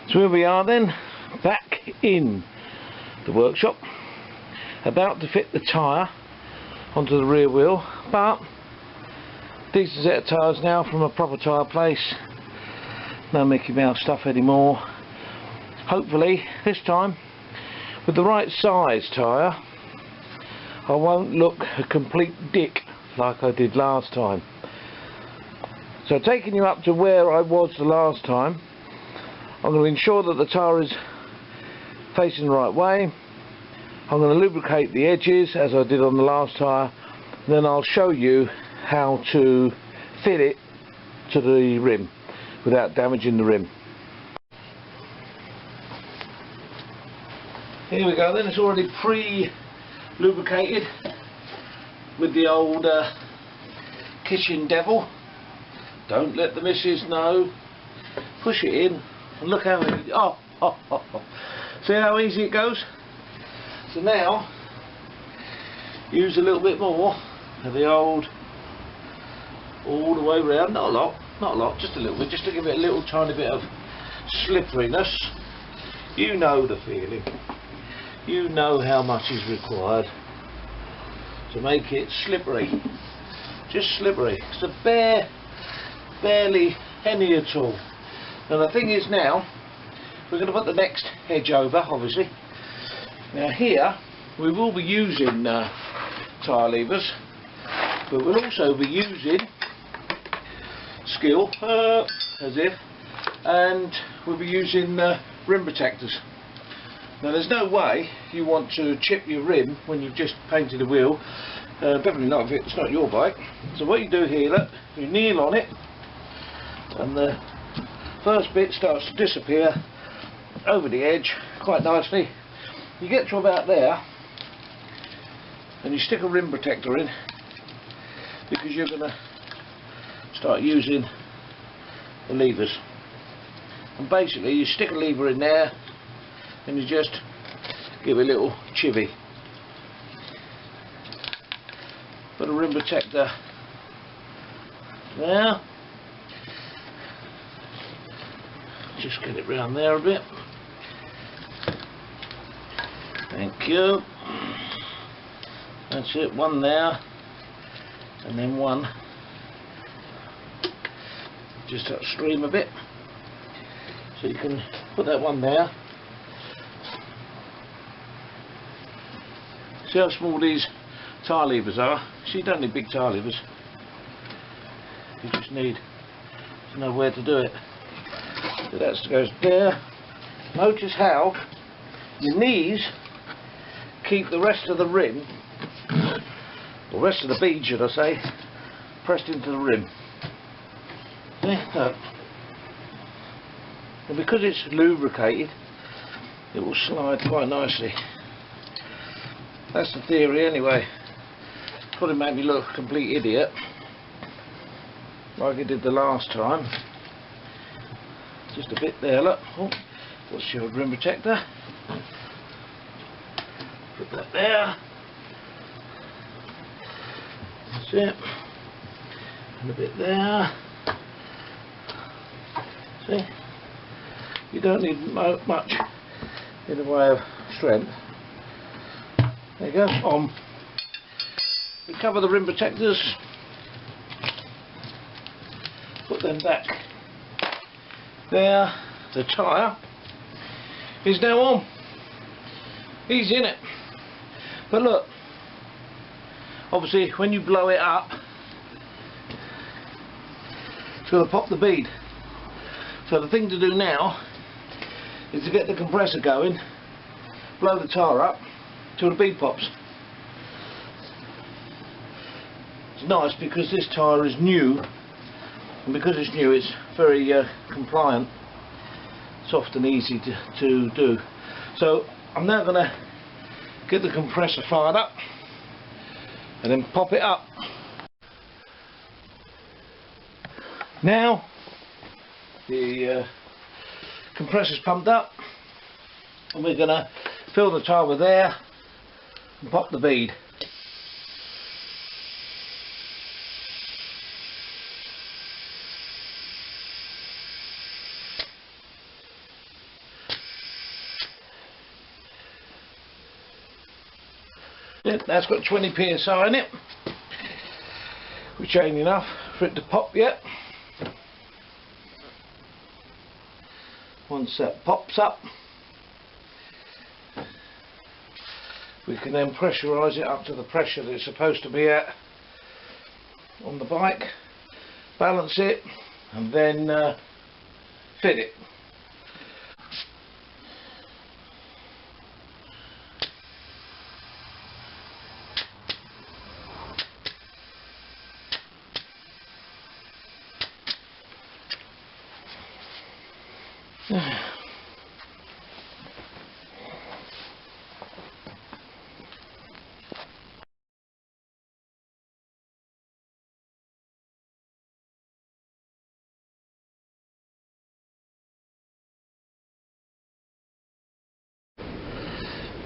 So here we are then, back in the workshop, about to fit the tyre onto the rear wheel, but decent set of tyres now from a proper tyre place. No Mickey Mouse stuff anymore. Hopefully this time with the right size tyre I won't look a complete dick like I did last time. So taking you up to where I was the last time, I'm going to ensure that the tyre is facing the right way. I'm going to lubricate the edges as I did on the last tyre, then I'll show you how to fit it to the rim without damaging the rim. Here we go then, it's already pre-lubricated with the old kitchen devil. Don't let the missus know. Push it in and look how easy. Oh. See how easy it goes? So now use a little bit more of the old all the way around. Not a lot, just a little bit, just to give it a little tiny bit of slipperiness. You know the feeling. You know how much is required to make it slippery. Just slippery. It's a barely any at all. And the thing is now, we're going to put the next edge over, obviously. Now here, we will be using tyre levers, but we'll also be using skill, as if, and we'll be using rim protectors. Now there's no way you want to chip your rim when you've just painted a wheel, definitely not if it's not your bike. So what you do here, look, you kneel on it, and the first bit starts to disappear over the edge quite nicely. You get to about there and you stick a rim protector in, because you're going to start using the levers. And basically you stick a lever in there and you just give it a little chivvy. Put a rim protector there. Just get it round there a bit. Thank you. That's it, one there, and then one just upstream a bit. So you can put that one there. See how small these tyre levers are? So you don't need big tyre levers. You just need to know where to do it. So that goes there. Notice how your knees keep the rest of the rim, or rest of the bead should I say, pressed into the rim. There, and because it's lubricated, it will slide quite nicely. That's the theory anyway. Probably made me look a complete idiot, like I did the last time. Just a bit there, look. Oh, what's your rim protector? Put that there. That's it. And a bit there. See? You don't need much in the way of strength. There you go. We cover the rim protectors. Put them back there. The tyre is now on. Easy, innit? But look, obviously when you blow it up, it's going to pop the bead. So the thing to do now is to get the compressor going, blow the tyre up till the bead pops. It's nice because this tyre is new, and because it's new it's very compliant, soft and easy to do. So I'm now going to get the compressor fired up and then pop it up. Now the compressor's pumped up and we're going to fill the tyre with air and pop the bead. That's got 20 psi in it, which ain't enough for it to pop yet. Once that pops up, we can then pressurise it up to the pressure that it's supposed to be at on the bike, balance it, and then fit it.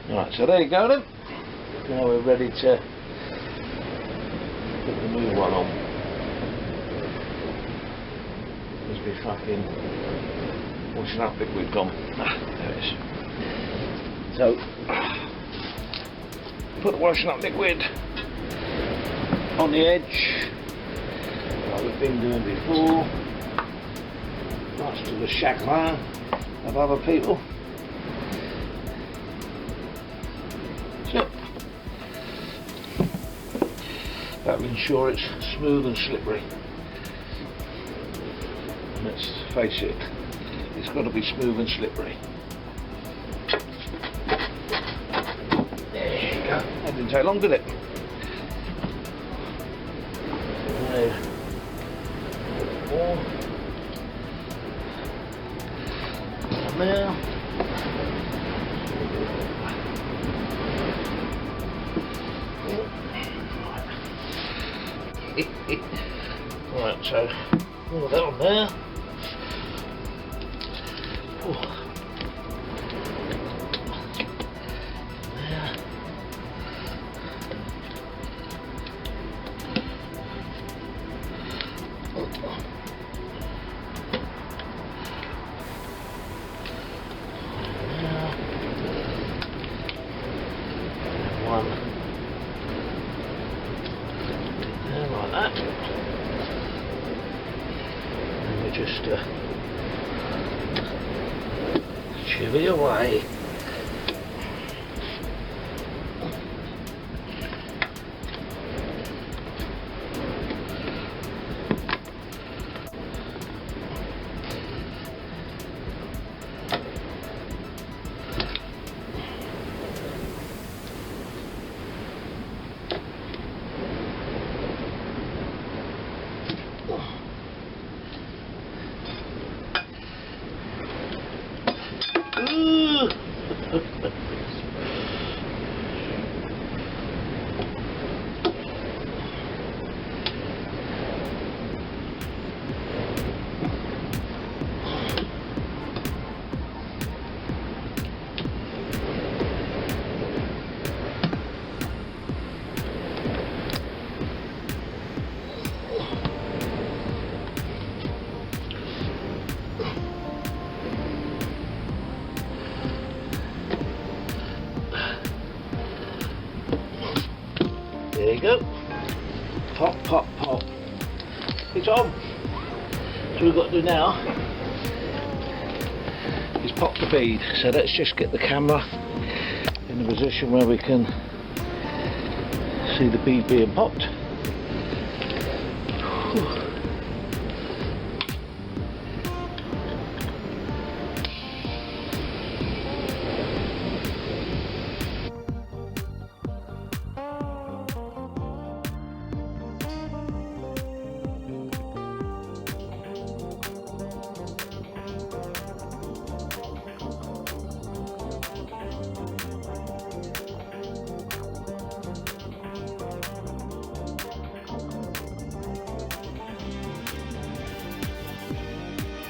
Right, so there you go then. Now we're ready to put the new one on. Must be fucking washing up liquid gone. There it is. So, put the washing up liquid on the edge, like we've been doing before, much to the chagrin of other people. So, that will ensure it's smooth and slippery. Let's face it, it's got to be smooth and slippery. There you go. That didn't take long, did it? More. And there. Right, so all that on there. One there, like that. And we just chivvy away. There you go. Pop, pop, pop. It's on. So we've got to do now is pop the bead. So let's just get the camera in a position where we can see the bead being popped. Whew.